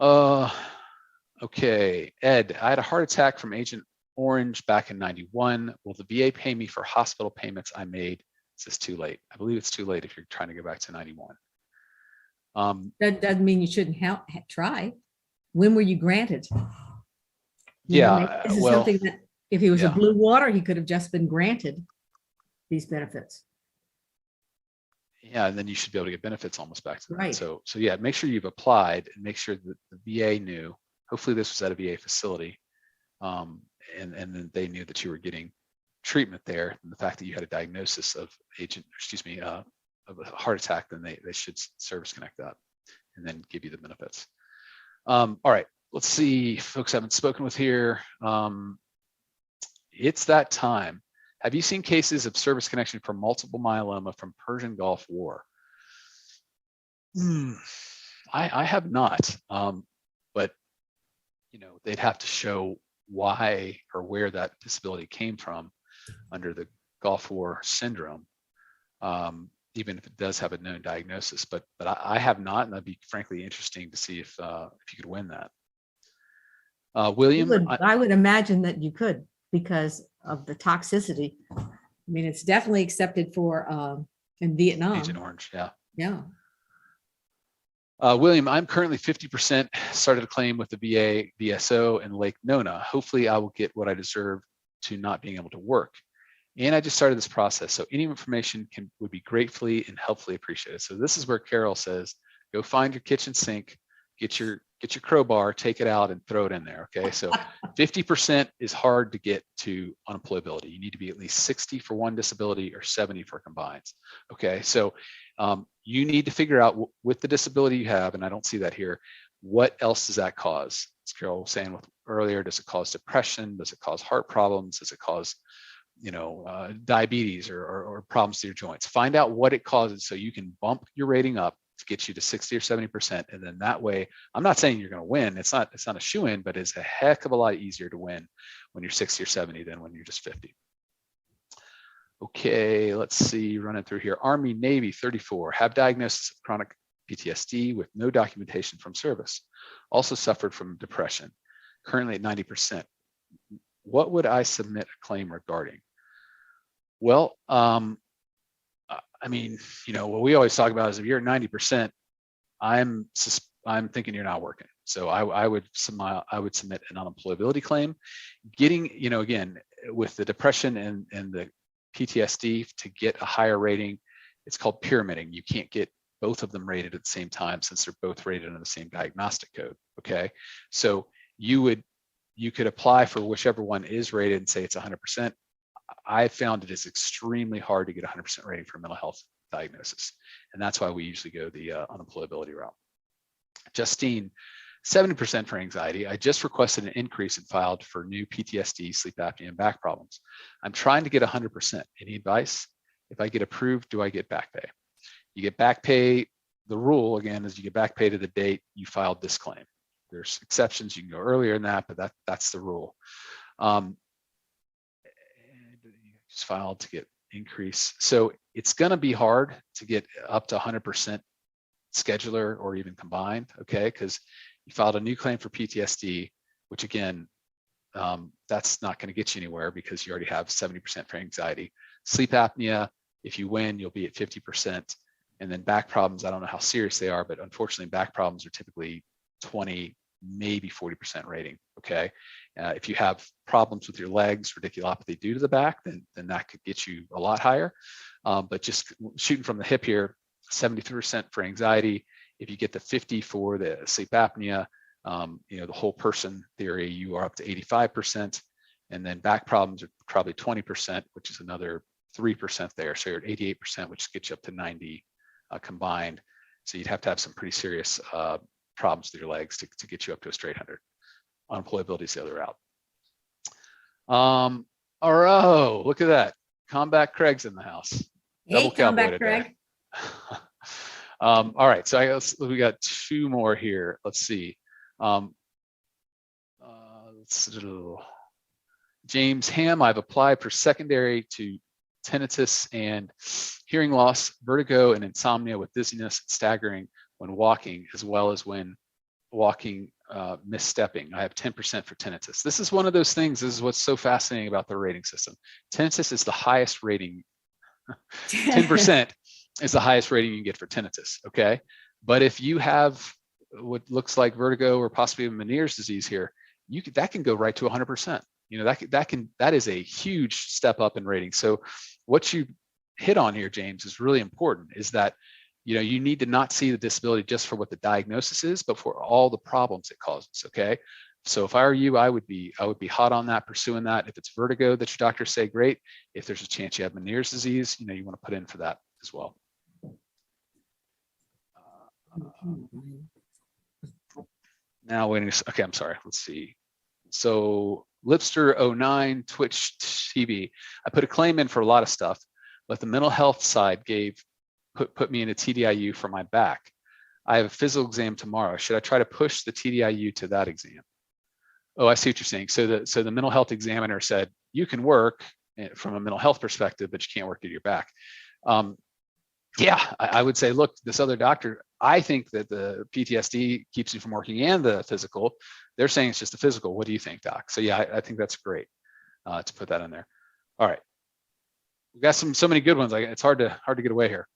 time. Okay, Ed, I had a heart attack from Agent Orange back in '91. Will the VA pay me for hospital payments I made? Is this too late? I believe it's too late if you're trying to go back to '91. That doesn't mean you shouldn't try. When were you granted? Yeah, This is well, something that if he was a yeah. blue water, he could have just been granted these benefits. Yeah, and then you should be able to get benefits almost back to that. Right. So yeah, make sure you've applied and make sure that the VA knew. Hopefully this was at a VA facility, and then they knew that you were getting treatment there. And the fact that you had a diagnosis of of a heart attack, then they should service connect that and then give you the benefits. All right, let's see, folks I haven't spoken with here. It's that time. Have you seen cases of service connection for multiple myeloma from Persian Gulf War? I have not, but they'd have to show why or where that disability came from under the Gulf War syndrome, even if it does have a known diagnosis. But I have not, and that'd be frankly interesting to see if you could win that. William, I would imagine that you could, because of the toxicity. I mean, it's definitely accepted for in Vietnam. Agent Orange, yeah. Yeah. William, I'm currently 50% started a claim with the VA VSO in Lake Nona. Hopefully I will get what I deserve to not being able to work. And I just started this process. So any information would be gratefully and helpfully appreciated. So this is where Carol says, go find your kitchen sink, get your crowbar, take it out and throw it in there. Okay. So 50% is hard to get to unemployability. You need to be at least 60 for one disability or 70 for combines. Okay. So you need to figure out with the disability you have, and I don't see that here, what else does that cause? As Carol was saying earlier, does it cause depression? Does it cause heart problems? Does it cause diabetes or problems to your joints? Find out what it causes so you can bump your rating up to get you to 60 or 70%. And then that way, I'm not saying you're going to win. It's not a shoe-in, but it's a heck of a lot easier to win when you're 60 or 70 than when you're just 50. Okay, let's see, running through here. Army, Navy, 34, have diagnosis of chronic PTSD with no documentation from service. Also suffered from depression, currently at 90%. What would I submit a claim regarding? Well, I mean, what we always talk about is if you're at 90%, I'm thinking you're not working. So I would submit an unemployability claim. Getting, again, with the depression and the PTSD, to get a higher rating, it's called pyramiding. You can't get both of them rated at the same time since they're both rated under the same diagnostic code. Okay, so you could apply for whichever one is rated and say it's 100%. I found it is extremely hard to get 100% rating for a mental health diagnosis, and that's why we usually go the unemployability route. Justine, 70% for anxiety. I just requested an increase and filed for new PTSD, sleep apnea, and back problems. I'm trying to get 100%. Any advice? If I get approved, do I get back pay? You get back pay. The rule, again, is you get back pay to the date you filed this claim. There's exceptions. You can go earlier than that, but that's the rule. Just filed to get increase. So it's going to be hard to get up to 100% scheduler or even combined, okay? Because you filed a new claim for PTSD, which again, that's not going to get you anywhere because you already have 70% for anxiety. Sleep apnea, if you win, you'll be at 50%. And then back problems, I don't know how serious they are, but unfortunately back problems are typically 20, maybe 40% rating, okay? If you have problems with your legs, radiculopathy due to the back, then that could get you a lot higher. But just shooting from the hip here, 73% for anxiety. If you get the 50 for the sleep apnea, the whole person theory, you are up to 85%. And then back problems are probably 20%, which is another 3% there. So you're at 88%, which gets you up to 90 combined. So you'd have to have some pretty serious problems with your legs to get you up to a straight 100. unemployability is the other route. Oh, look at that. Combat Craig's in the house. Hey, Combat Craig. All right, so I guess we got two more here. Let's see. James Ham, I've applied for secondary to tinnitus and hearing loss, vertigo, and insomnia with dizziness and staggering when walking, as well as when walking misstepping. I have 10% for tinnitus. This is one of those things. This is what's so fascinating about the rating system. Tinnitus is the highest rating. 10% is the highest rating you can get for tinnitus. Okay, but if you have what looks like vertigo or possibly Meniere's disease here, that can go right to 100%. You know, that is a huge step up in rating. So what you hit on here, James, is really important, is that, you know, you need to not see the disability just for what the diagnosis is, but for all the problems it causes. Okay. So if I were you, I would be hot on that, pursuing that. If it's vertigo that your doctors say, great. If there's a chance you have Meniere's disease, you know, you want to put in for that as well. Now waiting. Okay, I'm sorry. Let's see. So Lipster09 Twitch TV. I put a claim in for a lot of stuff, but the mental health side put me in a TDIU for my back. I have a physical exam tomorrow. Should I try to push the TDIU to that exam? Oh, I see what you're saying. So the mental health examiner said you can work from a mental health perspective, but you can't work at your back. Yeah, I would say, look, this other doctor, I think that the PTSD keeps you from working and the physical. They're saying it's just the physical. What do you think, doc? So yeah, I think that's great to put that in there. All right, we got so many good ones. It's hard to get away here.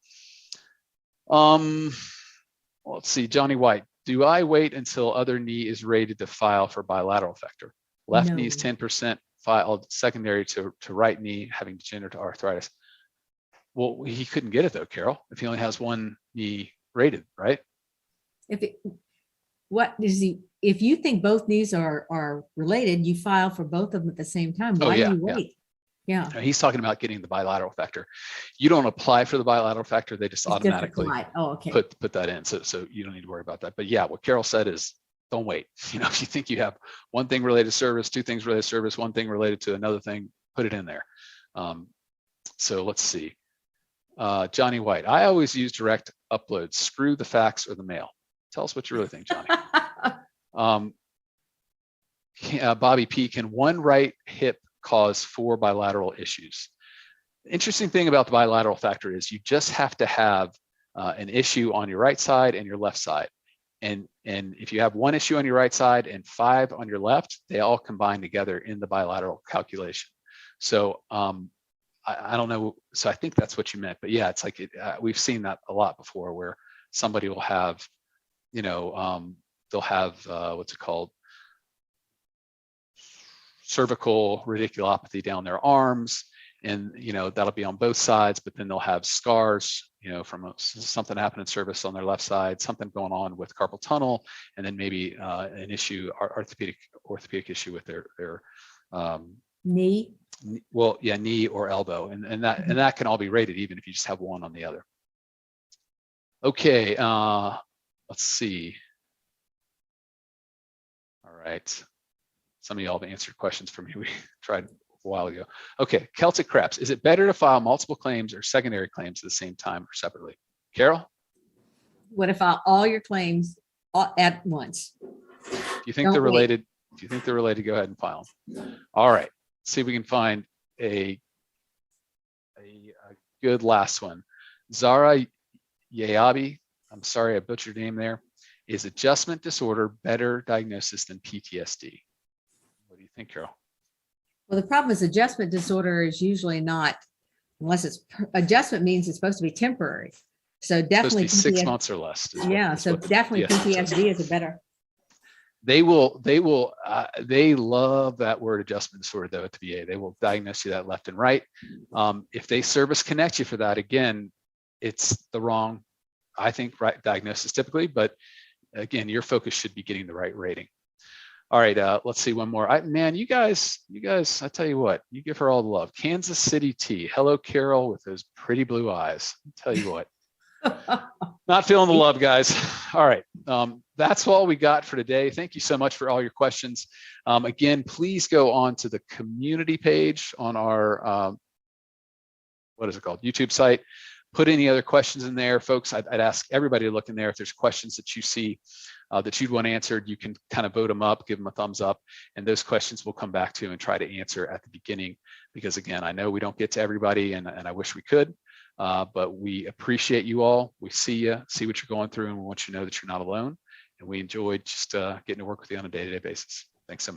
Let's see, Johnny White. Do I wait until other knee is rated to file for bilateral effector? Left knee is 10% filed secondary to right knee having degenerative arthritis. Well, he couldn't get it though, Carol, if he only has one knee rated, right? If you think both knees are related, you file for both of them at the same time. Why do you wait? Yeah. He's talking about getting the bilateral factor. You don't apply for the bilateral factor; they just automatically put that in. So you don't need to worry about that. But yeah, what Carol said is, don't wait. You know, if you think you have one thing related to service, two things related to service, one thing related to another thing, put it in there. So let's see. Johnny White. I always use direct uploads. Screw the fax or the mail. Tell us what you really think, Johnny. Bobby P. Can one right hip cause 4 bilateral issues? The interesting thing about the bilateral factor is you just have to have an issue on your right side and your left side. And if you have one issue on your right side and 5 on your left, they all combine together in the bilateral calculation. So I don't know. So I think that's what you meant. But yeah, it's like we've seen that a lot before, where somebody will have, you know, they'll have what's it called? Cervical radiculopathy down their arms, and you know that'll be on both sides, but then they'll have scars, you know, from something happened in service on their left side, something going on with carpal tunnel, and then maybe an issue, orthopedic issue with their knee. Well, yeah, knee or elbow, and that can all be rated even if you just have one on the other. Okay, let's see. All right. Some of y'all have answered questions for me. We tried a while ago. Okay, Celtic Craps. Is it better to file multiple claims or secondary claims at the same time or separately? Carol? What if all your claims at once? If you think they're related, go ahead and file them. All right. Let's see if we can find a good last one. Zara Yayabi. I'm sorry I butchered your name there. Is adjustment disorder better diagnosis than PTSD? What do you think, Carol? Well, the problem is adjustment disorder is usually not, unless it's adjustment means it's supposed to be temporary. So definitely it's supposed to be 6 months or less. So definitely PTSD is a better. They love that word adjustment disorder though at the VA. They will diagnose you that left and right. If they service connect you for that, again, it's the wrong, I think, right diagnosis typically, but again, your focus should be getting the right rating. All right, let's see one more. Man, you guys, I tell you what, you give her all the love. Kansas City T. Hello, Carol, with those pretty blue eyes. I tell you what. Not feeling the love, guys. All right. That's all we got for today. Thank you so much for all your questions. Again, please go on to the community page on our, what is it called? YouTube site. Put any other questions in there, folks. I'd ask everybody to look in there. If there's questions that you see that you'd want answered, you can kind of vote them up, give them a thumbs up, and those questions we'll come back to and try to answer at the beginning. Because again, I know we don't get to everybody, and I wish we could, but we appreciate you all. We see you, see what you're going through, and we want you to know that you're not alone. And we enjoyed just getting to work with you on a day-to-day basis. Thanks so much.